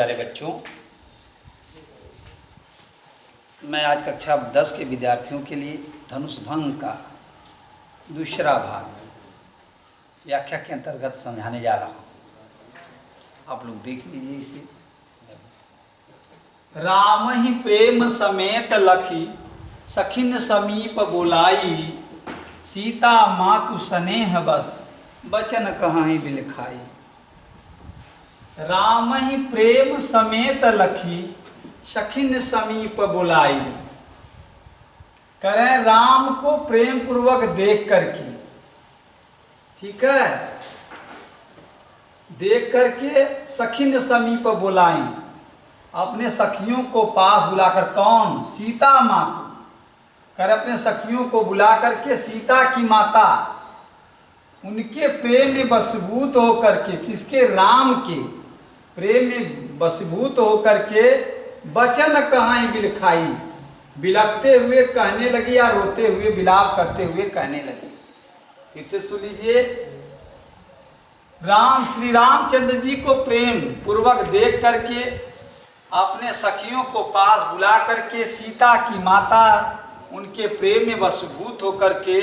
प्यारे बच्चों, मैं आज कक्षा 10 के विद्यार्थियों के लिए धनुष भंग का दूसरा भाग व्याख्या के अंतर्गत समझाने जा रहा हूँ। आप लोग देख लीजिए इसे। राम ही प्रेम समेत लखी सखिन समीप बोलाई, सीता मातु स्नेह बस बचन कहाई बिलखाई। राम ही प्रेम समेत लखी सखिन समीप बुलाई। करें राम को प्रेम पूर्वक देख करके, ठीक है, देख करके सखिन समीप बुलाई, अपने सखियों को पास बुलाकर। कौन? सीता मातु। कर अपने सखियों को बुला करके सीता की माता उनके प्रेम में वशीभूत होकर के, किसके? राम के प्रेम में वशीभूत होकर के बचन कहाई बिलखाई, बिलखते हुए कहने लगी या रोते हुए विलाप करते हुए कहने लगी। फिर से सुन लीजिए। राम श्री रामचंद्र जी को प्रेम पूर्वक देख करके अपने सखियों को पास बुला करके सीता की माता उनके प्रेम में वशीभूत होकर के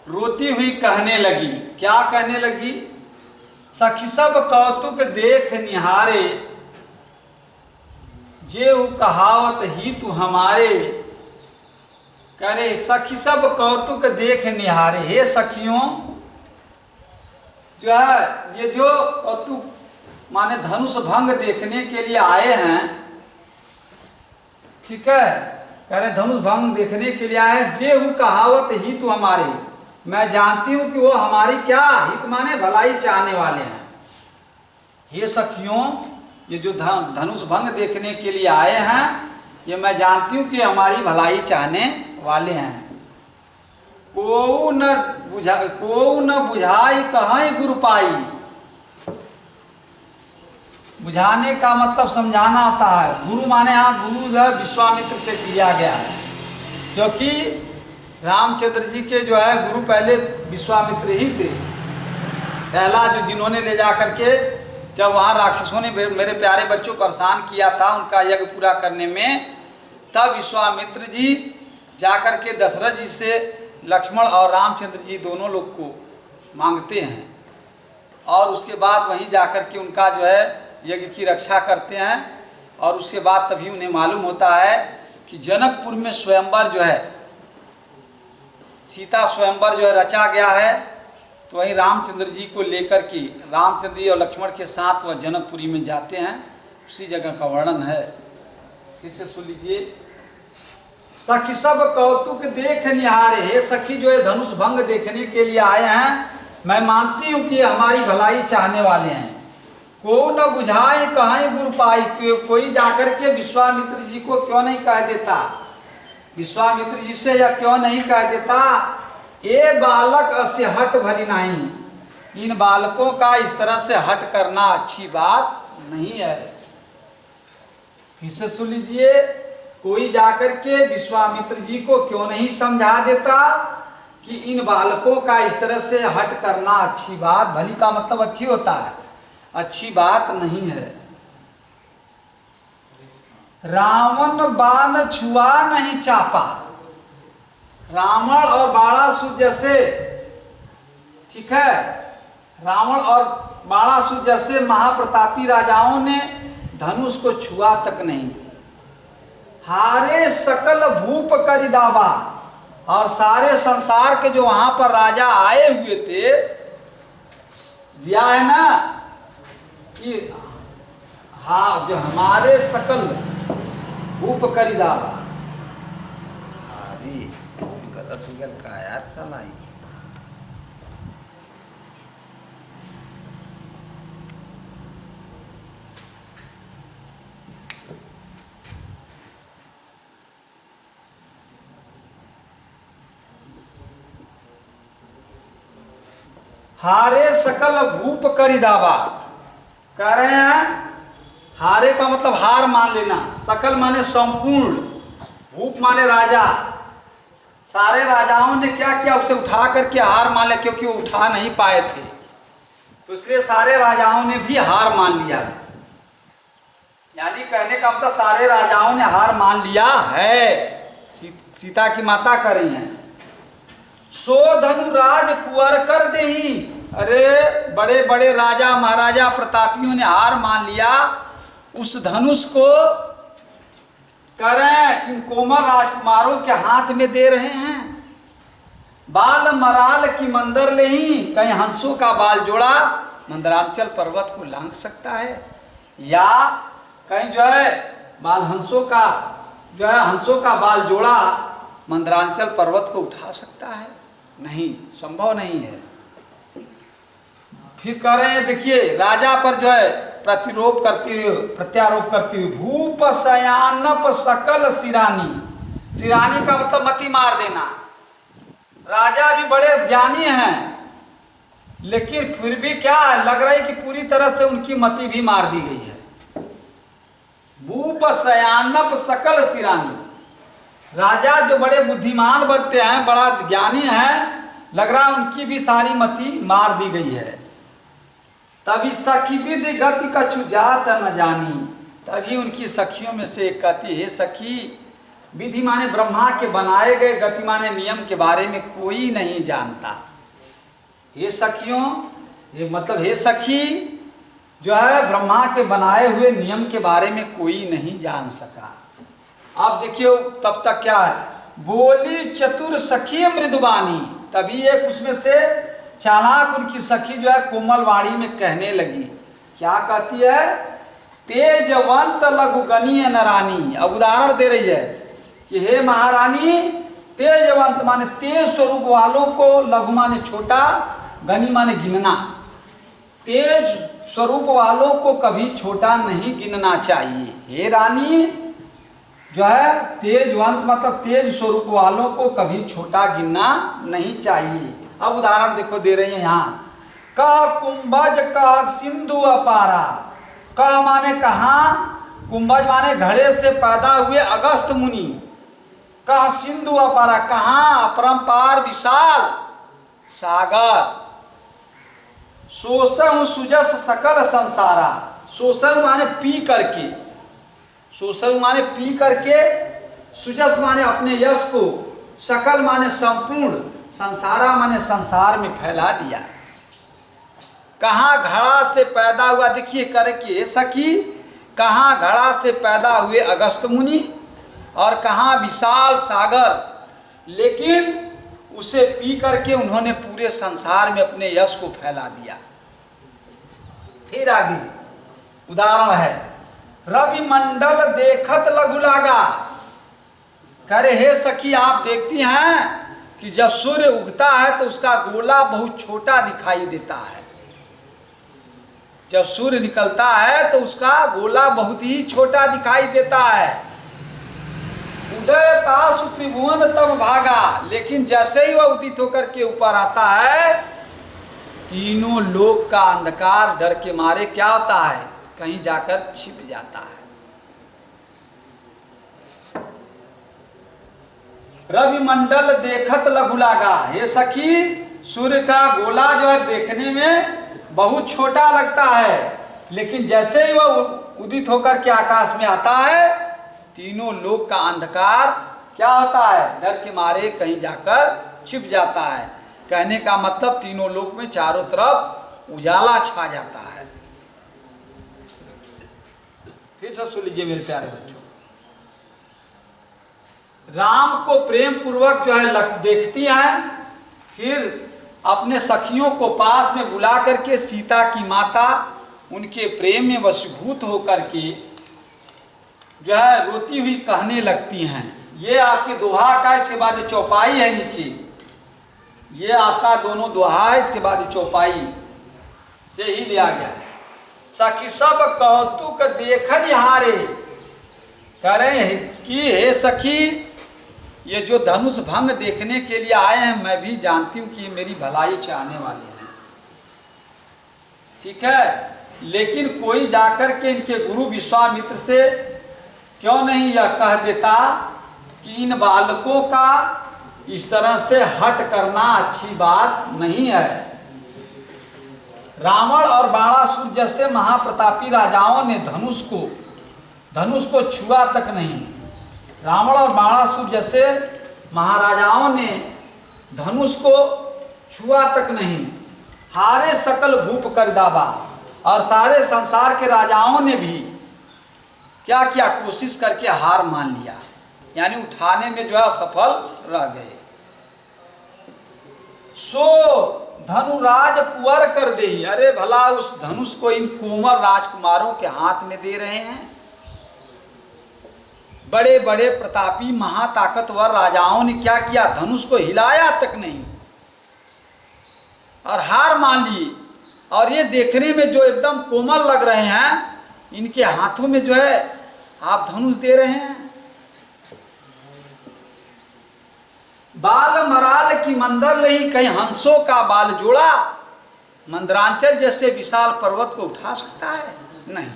रोती हुई कहने लगी। क्या कहने लगी? सखी सब कौतुक देख निहारे, जेहु कहावत ही तू हमारे। करे सखी सब कौतुक देख निहारे। हे सखियों, जो है ये जो कौतुक माने धनुष भंग देखने के लिए आए हैं, ठीक है, कह रहे धनुष भंग देखने के लिए आए। जेहु कहावत ही तू हमारे, मैं जानती हूं कि वो हमारी क्या हित माने भलाई चाहने वाले हैं। हे सखियों, ये जो धनुष भंग देखने के लिए आए हैं, ये मैं जानती हूं कि हमारी भलाई चाहने वाले हैं। को न बुझाई कहाई गुरु पाई। बुझाने का मतलब समझाना होता है। गुरु माने यहाँ गुरु जो है विश्वामित्र से लिया गया है, क्योंकि रामचंद्र जी के जो है गुरु पहले विश्वामित्र ही थे। पहला जो जिन्होंने ले जा करके, जब वहाँ राक्षसों ने मेरे प्यारे बच्चों परेशान किया था उनका यज्ञ पूरा करने में, तब विश्वामित्र जी जाकर के दशरथ जी से लक्ष्मण और रामचंद्र जी दोनों लोग को मांगते हैं, और उसके बाद वहीं जाकर के उनका जो है यज्ञ की रक्षा करते हैं। और उसके बाद तभी उन्हें मालूम होता है कि जनकपुर में स्वयंवर जो है, सीता स्वयंवर जो है रचा गया है। तो वहीं रामचंद्र जी को लेकर के रामचंद्र जी और लक्ष्मण के साथ वह जनकपुरी में जाते हैं। उसी जगह का वर्णन है। इससे सुन लीजिए। सखी सब कौतुक देख निहारे। हे सखी जो है धनुष भंग देखने के लिए आए हैं, मैं मानती हूँ कि हमारी भलाई चाहने वाले हैं। को न बुझाए कहाई गुरु पाई। कोई जाकर के विश्वामित्र जी को क्यों नहीं कह देता, विश्वामित्र जी से या क्यों नहीं कह देता, ये बालक अस्य हट भली नहीं। इन बालकों का इस तरह से हट करना अच्छी बात नहीं है। फिर से सुन लीजिए। कोई जाकर के विश्वामित्र जी को क्यों नहीं समझा देता कि इन बालकों का इस तरह से हट करना अच्छी बात, भली का मतलब अच्छी होता है, अच्छी बात नहीं है। रावण बाण छुआ नहीं चापा। रावण और बाणासुर जैसे, ठीक है, रावण और बाणासुर जैसे महाप्रतापी राजाओं ने धनुष को छुआ तक नहीं। हारे सकल भूप करि दावा। और सारे संसार के जो वहां पर राजा आए हुए थे, दिया है ना कि हाँ, जो हमारे सकल भूप करि दावा। गलत हो गया का यार साला। हारे सकल भूप करि दावा। कह रहे हैं हारे का मतलब हार मान लेना, सकल माने संपूर्ण, भूप माने राजा। सारे राजाओं ने क्या किया, उसे उठा करके हार मान लिया, क्योंकि वो उठा नहीं पाए थे। तो इसलिए सारे राजाओं ने भी हार मान लिया था। यानी कहने का मतलब सारे राजाओं ने हार मान लिया है। सीता की माता कर रही हैं, सो धनुराज कुंवर कर देही। अरे बड़े बड़े राजा महाराजा प्रतापियों ने हार मान लिया, उस धनुष को करें इन कोमल राजकुमारों के हाथ में दे रहे हैं। बाल मराल की मंदर ले ही, कहीं हंसों का बाल जोड़ा मंदरांचल पर्वत को लांघ सकता है, या कहीं जो है बाल हंसों का जो है हंसों का बाल जोड़ा मंदरांचल पर्वत को उठा सकता है? नहीं, संभव नहीं है। फिर कह रहे हैं, देखिए राजा पर जो है प्रत्यारोप करती हुई भूप शयानप सकल सिरानी। सिरानी का मतलब मति मार देना। राजा भी बड़े ज्ञानी हैं, लेकिन फिर भी क्या है, लग रहा है कि पूरी तरह से उनकी मति भी मार दी गई है। भूप शयानप सकल सिरानी, राजा जो बड़े बुद्धिमान बनते हैं, बड़ा ज्ञानी हैं, लग रहा है उनकी भी सारी मति मार दी गई है। तभी सखी विधि गति कछु जात न जानी, तभी उनकी सखियों में से एक कहती है, सखी विधि माने ब्रह्मा के बनाए गए, गति माने नियम के बारे में कोई नहीं जानता। हे सखियों, ये मतलब हे सखी, जो है ब्रह्मा के बनाए हुए नियम के बारे में कोई नहीं जान सका। अब देखियो तब तक क्या है, बोली चतुर सखी मृदुबानी, तभी एक उसमें से चालाक उनकी सखी जो है कोमल वाणी में कहने लगी। क्या कहती है, तेजवंत लघुगनीय नरानी। अब उदाहरण दे रही है कि हे महारानी, तेजवंत माने तेज स्वरूप वालों को, लघु माने छोटा, गनी माने गिनना, तेज स्वरूप वालों को कभी छोटा नहीं गिनना चाहिए। हे रानी, जो है तेजवंत मतलब तेज स्वरूप वालों को कभी छोटा गिनना नहीं चाहिए। अब उदाहरण देखो दे रही है यहाँ, कह कुंभज कह सिंधु अपारा। कह माने कहाँ, कुंभज माने घड़े से पैदा हुए अगस्त मुनि। कह सिंधु अपारा, कहाँ अपरंपार विशाल सागर। शोषण सुजस सकल संसारा, शोषण माने पी करके, शोषण माने पी करके, सुजस माने अपने यश को, सकल माने संपूर्ण, संसारा माने संसार में फैला दिया। कहाँ घड़ा से पैदा हुआ, देखिए करके सखी, कहाँ घड़ा से पैदा हुए अगस्त मुनि और कहाँ विशाल सागर, लेकिन उसे पी करके उन्होंने पूरे संसार में अपने यश को फैला दिया। फिर आगे उदाहरण है, रवि मंडल देखत लघु लागा। करे हे सखी, आप देखती हैं कि जब सूर्य उगता है तो उसका गोला बहुत छोटा दिखाई देता है। जब सूर्य निकलता है तो उसका गोला बहुत ही छोटा दिखाई देता है। उदयता सुत्रिभुवन तब भागा, लेकिन जैसे ही वह उदित होकर के ऊपर आता है, तीनों लोक का अंधकार डर के मारे क्या होता है, कहीं जाकर छिप जाता है। रवि मंडल देखत लघु लागा। हे सखी, सूर्य का गोला जो है देखने में बहुत छोटा लगता है, लेकिन जैसे ही वह उदित होकर के आकाश में आता है, तीनों लोक का अंधकार क्या होता है, डर के मारे कहीं जाकर छिप जाता है। कहने का मतलब तीनों लोक में चारों तरफ उजाला छा जाता है। फिर से सुन लीजिए मेरे प्यारे बच्चों, राम को प्रेम पूर्वक जो है देखती हैं, फिर अपने सखियों को पास में बुला करके सीता की माता उनके प्रेम में वशीभूत होकर के जो है रोती हुई कहने लगती हैं। ये आपके दोहा का, इसके बाद ये चौपाई है नीचे, ये आपका दोनों दोहा है, इसके बाद ये चौपाई से ही लिया गया है। सखी सब कौतुक देखन हारे, कह रहे हैं कि हे सखी, ये जो धनुष भंग देखने के लिए आए हैं, मैं भी जानती हूँ कि ये मेरी भलाई चाहने वाले हैं, ठीक है, लेकिन कोई जाकर के इनके गुरु विश्वामित्र से क्यों नहीं यह कह देता कि इन बालकों का इस तरह से हट करना अच्छी बात नहीं है। रावण और बाणासुर जैसे महाप्रतापी राजाओं ने धनुष को धनुष को छुआ तक नहीं। रावण और बाणासुर जैसे महाराजाओं ने धनुष को छुआ तक नहीं। हारे सकल भूप कर दावा, और सारे संसार के राजाओं ने भी क्या किया, कोशिश करके हार मान लिया, यानी उठाने में जो है सफल रह गए। सो धनुराज कुंवर कर दे, अरे भला उस धनुष को इन कोमल राजकुमारों के हाथ में दे रहे हैं। बड़े बड़े प्रतापी महाताकतवर राजाओं ने क्या किया, धनुष को हिलाया तक नहीं और हार मान ली। और ये देखने में जो एकदम कोमल लग रहे हैं, इनके हाथों में जो है आप धनुष दे रहे हैं। बाल मराल की मंदर नहीं, कहीं हंसों का बाल जोड़ा मंदरांचल जैसे विशाल पर्वत को उठा सकता है? नहीं।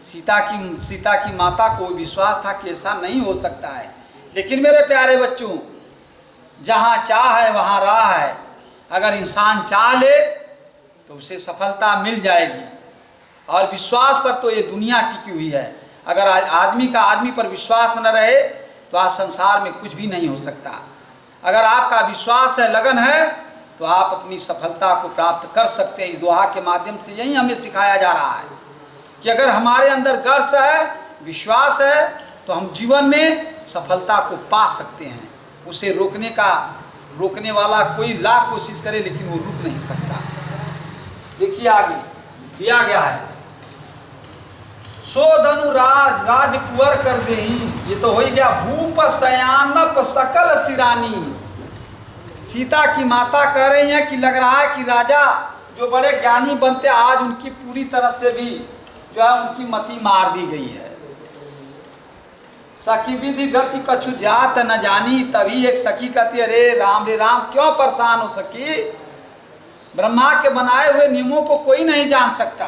सीता की माता को विश्वास था कि ऐसा नहीं हो सकता है। लेकिन मेरे प्यारे बच्चों, जहाँ चाह है वहाँ राह है। अगर इंसान चाह ले तो उसे सफलता मिल जाएगी। और विश्वास पर तो ये दुनिया टिकी हुई है। अगर आदमी का आदमी पर विश्वास न रहे तो आज संसार में कुछ भी नहीं हो सकता। अगर आपका विश्वास है, लगन है, तो आप अपनी सफलता को प्राप्त कर सकते हैं। इस दोहा के माध्यम से यही हमें सिखाया जा रहा है कि अगर हमारे अंदर गर्व है, विश्वास है, तो हम जीवन में सफलता को पा सकते हैं। उसे रोकने वाला कोई लाख कोशिश करे लेकिन वो रुक नहीं सकता। देखिए आगे दिया गया है, सो धनु राज कुंवर कर दे। ये तो हो ही गया, भूप शयानप सकल सिरानी। सीता की माता कह रही है कि लग रहा है कि राजा जो बड़े ज्ञानी बनते, आज उनकी पूरी तरह से भी जो है उनकी मति मार दी गई है। सखी विधि गति कछु जात न जानी। तभी एक सखी कहती है, रे राम क्यों परेशान हो सकी? ब्रह्मा के बनाए हुए नियमों को कोई नहीं जान सकता।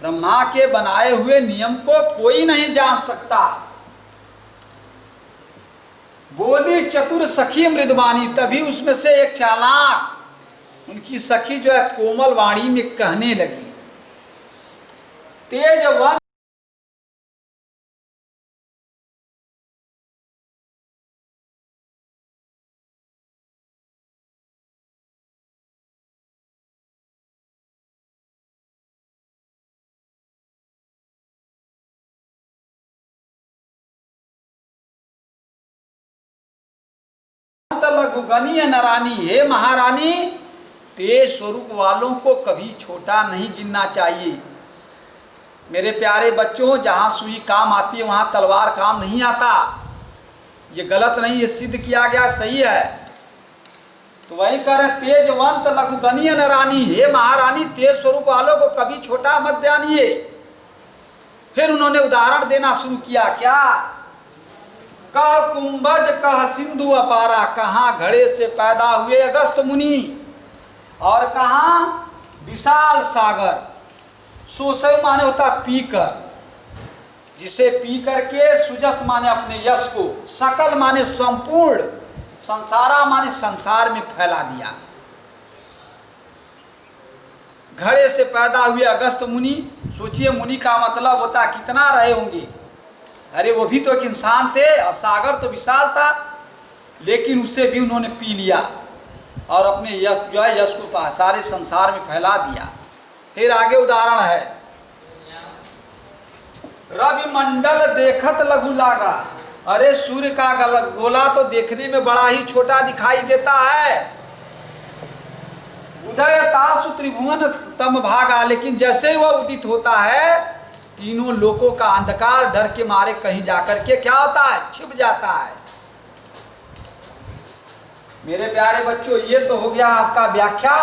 ब्रह्मा के बनाए हुए नियम को कोई नहीं जान सकता। बोली चतुर सखी मृदवानी। तभी उसमें से एक चालाक उनकी सखी जो है कोमल वाणी में कहने लगी, तेजवन लघुगनीय नरानी। हे महारानी, तेज स्वरूप वालों को कभी छोटा नहीं गिनना चाहिए। मेरे प्यारे बच्चों, जहाँ सुई काम आती है वहाँ तलवार काम नहीं आता। ये गलत नहीं, ये सिद्ध किया गया, सही है। तो वही कह रहे, तेजवंत लघुगनीय नरानी। हे महारानी, तेज स्वरूप वालों को कभी छोटा मत जानिए। फिर उन्होंने उदाहरण देना शुरू किया, क्या? कह कुंभज कह सिंधु अपारा। कहाँ घड़े से पैदा हुए अगस्त मुनि, और कहाँ विशाल सागर। सोसय माने होता पीकर, जिसे पी करके सुजस माने अपने यश को, सकल माने संपूर्ण, संसारा माने संसार में फैला दिया। घड़े से पैदा हुए अगस्त मुनि। सोचिए, मुनि का मतलब होता कितना रहे होंगे। अरे वो भी तो एक इंसान थे, और सागर तो विशाल था, लेकिन उससे भी उन्होंने पी लिया और अपने यश जो है यश को सारे संसार में फैला दिया। फिर आगे उदाहरण है, रवि मंडल देखत लघु लागा। अरे सूर्य का गोला तो देखने में बड़ा ही छोटा दिखाई देता है। उदय तासु त्रिभुवन तम भागा। लेकिन जैसे ही वह उदित होता है, तीनों लोगों का अंधकार डर के मारे कहीं जाकर के क्या होता है, छिप जाता है। मेरे प्यारे बच्चों, ये तो हो गया आपका व्याख्या।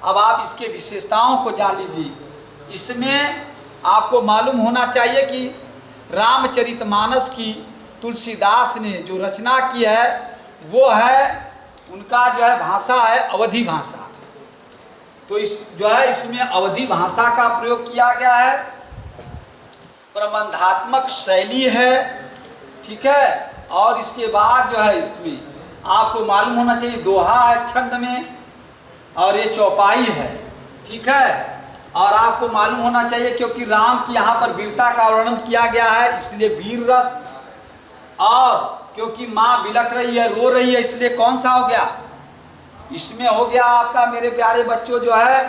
अब आप इसके विशेषताओं को जान लीजिए। इसमें आपको मालूम होना चाहिए कि रामचरितमानस की तुलसीदास ने जो रचना की है, वो है उनका जो है भाषा है अवधी भाषा। तो इस जो है इसमें अवधी भाषा का प्रयोग किया गया है, प्रबंधात्मक शैली है, ठीक है। और इसके बाद जो है इसमें आपको मालूम होना चाहिए दोहा है छंद में, और ये चौपाई है, ठीक है। और आपको मालूम होना चाहिए क्योंकि राम की यहाँ पर वीरता का वर्णन किया गया है, इसलिए वीर रस। और क्योंकि माँ बिलख रही है, रो रही है, इसलिए कौन सा हो गया, इसमें हो गया आपका मेरे प्यारे बच्चों जो है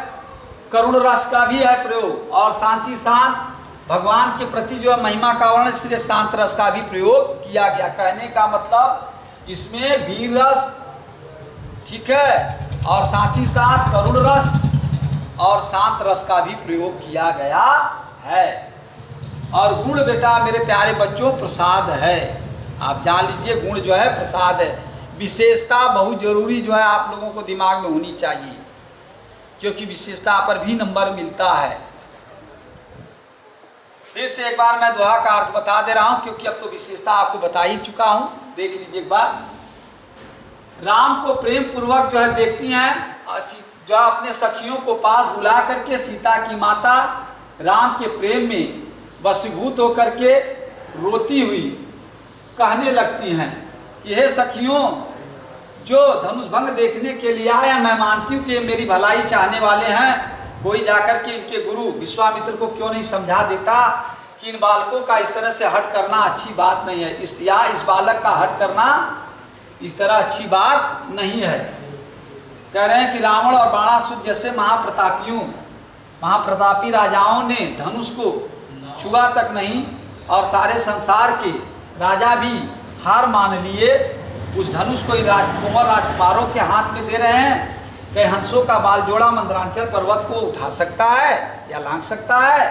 करुण रस का भी है प्रयोग। और शांति शांत भगवान के प्रति जो है महिमा का वर्णन, इसलिए शांत रस का भी प्रयोग किया गया। कहने का मतलब इसमें वीर रस, ठीक है, और साथ ही साथ करुण रस और शांत रस का भी प्रयोग किया गया है। और गुण बेटा मेरे प्यारे बच्चों प्रसाद है, आप जान लीजिए गुण जो है प्रसाद है। विशेषता बहुत जरूरी जो है आप लोगों को दिमाग में होनी चाहिए, क्योंकि विशेषता पर भी नंबर मिलता है। फिर से एक बार मैं दोहा का अर्थ बता दे रहा हूं, क्योंकि अब तो विशेषता आपको बता ही चुका हूं, देख लीजिए एक बार। राम को प्रेम पूर्वक जो है देखती हैं, जो अपने सखियों को पास बुला करके सीता की माता राम के प्रेम में वशीभूत होकर के रोती हुई कहने लगती हैं कि हे सखियों, जो धनुष भंग देखने के लिए आए हैं, मैं मानती हूँ कि मेरी भलाई चाहने वाले हैं, कोई जाकर के इनके गुरु विश्वामित्र को क्यों नहीं समझा देता कि इन बालकों का इस तरह से हट करना अच्छी बात नहीं है, इस बालक का हट करना इस तरह अच्छी बात नहीं है। कह रहे हैं कि रावण और बाणासुर जैसे महाप्रतापी राजाओं ने धनुष को छुआ तक नहीं, और सारे संसार के राजा भी हार मान लिए, उस धनुष को कुंवर राजकुमारों के हाथ में दे रहे हैं। कई हंसों का बाल जोड़ा मंदरांचल पर्वत को उठा सकता है या लांघ सकता है।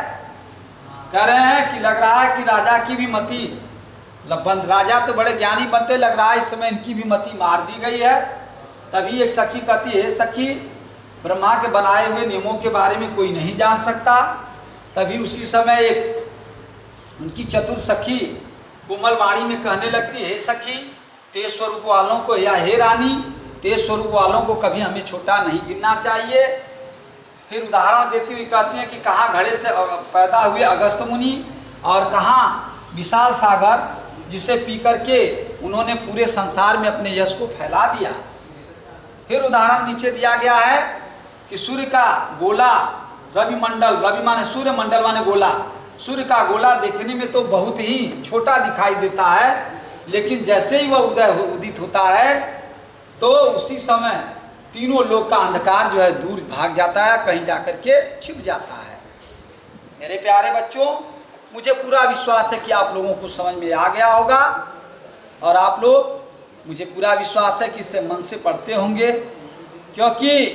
कह रहे हैं कि लग रहा है कि राजा की भी मति, राजा तो बड़े ज्ञानी बनते, लग रहा है इस समय इनकी भी मति मार दी गई है। तभी एक सखी कहती है, सखी ब्रह्मा के बनाए हुए नियमों के बारे में कोई नहीं जान सकता। तभी उसी समय एक उनकी चतुर सखी कोमल वाणी में कहने लगती है, सखी तेज स्वरूप वालों को, या हे रानी तेज स्वरूप वालों को कभी हमें छोटा नहीं गिनना चाहिए। फिर उदाहरण देती हुई कहती हैं कि कहाँ घड़े से पैदा हुए अगस्त मुनि, और कहाँ विशाल सागर जिसे पी करके उन्होंने पूरे संसार में अपने यश को फैला दिया। फिर उदाहरण नीचे दिया गया है कि सूर्य का गोला रविमंडल, रवि माने सूर्य, मंडल माने गोला, सूर्य का गोला देखने में तो बहुत ही छोटा दिखाई देता है, लेकिन जैसे ही वह उदित होता है तो उसी समय तीनों लोक का अंधकार जो है दूर भाग जाता है, कहीं जाकर के छिप जाता है। मेरे प्यारे बच्चों, मुझे पूरा विश्वास है कि आप लोगों को समझ में आ गया होगा, और आप लोग, मुझे पूरा विश्वास है कि इससे मन से पढ़ते होंगे, क्योंकि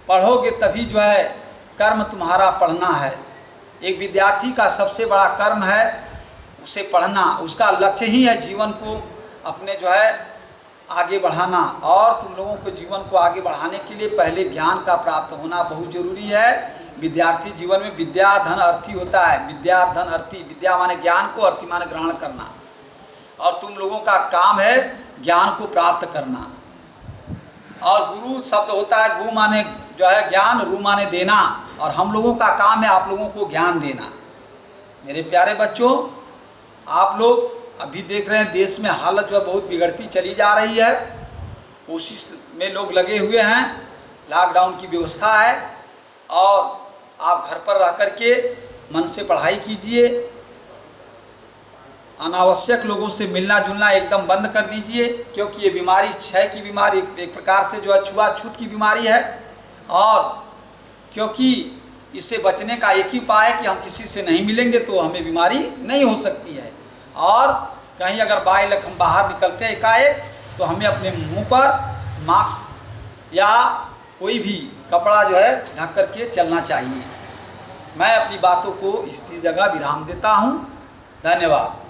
पढ़ोगे तभी जो है कर्म तुम्हारा पढ़ना है। एक विद्यार्थी का सबसे बड़ा कर्म है उसे पढ़ना, उसका लक्ष्य ही है जीवन को अपने जो है आगे बढ़ाना। और तुम लोगों को जीवन को आगे बढ़ाने के लिए पहले ज्ञान का प्राप्त होना बहुत जरूरी है। विद्यार्थी जीवन में विद्या धन अर्थी होता है, विद्या धन अर्थी, विद्या माने ज्ञान को, अर्थी माने ग्रहण करना, और तुम लोगों का काम है ज्ञान को प्राप्त करना। और गुरु शब्द होता है, गु माने जो है ज्ञान, रू माने देना, और हम लोगों का काम है आप लोगों को ज्ञान देना। मेरे प्यारे बच्चों, आप लोग अभी देख रहे हैं देश में हालत जो है बहुत बिगड़ती चली जा रही है, कोशिश में लोग लगे हुए हैं, लॉकडाउन की व्यवस्था है, और आप घर पर रह कर के मन से पढ़ाई कीजिए, अनावश्यक लोगों से मिलना जुलना एकदम बंद कर दीजिए, क्योंकि ये बीमारी क्षय की बीमारी, एक प्रकार से जो है छुआछूत की बीमारी है। और क्योंकि इससे बचने का एक ही उपाय है कि हम किसी से नहीं मिलेंगे तो हमें बीमारी नहीं हो सकती है। और कहीं अगर हम बाहर निकलते हैं एकाएक, तो हमें अपने मुंह पर मास्क या कोई भी कपड़ा जो है ढक करके चलना चाहिए। मैं अपनी बातों को इस जगह विराम देता हूँ। धन्यवाद।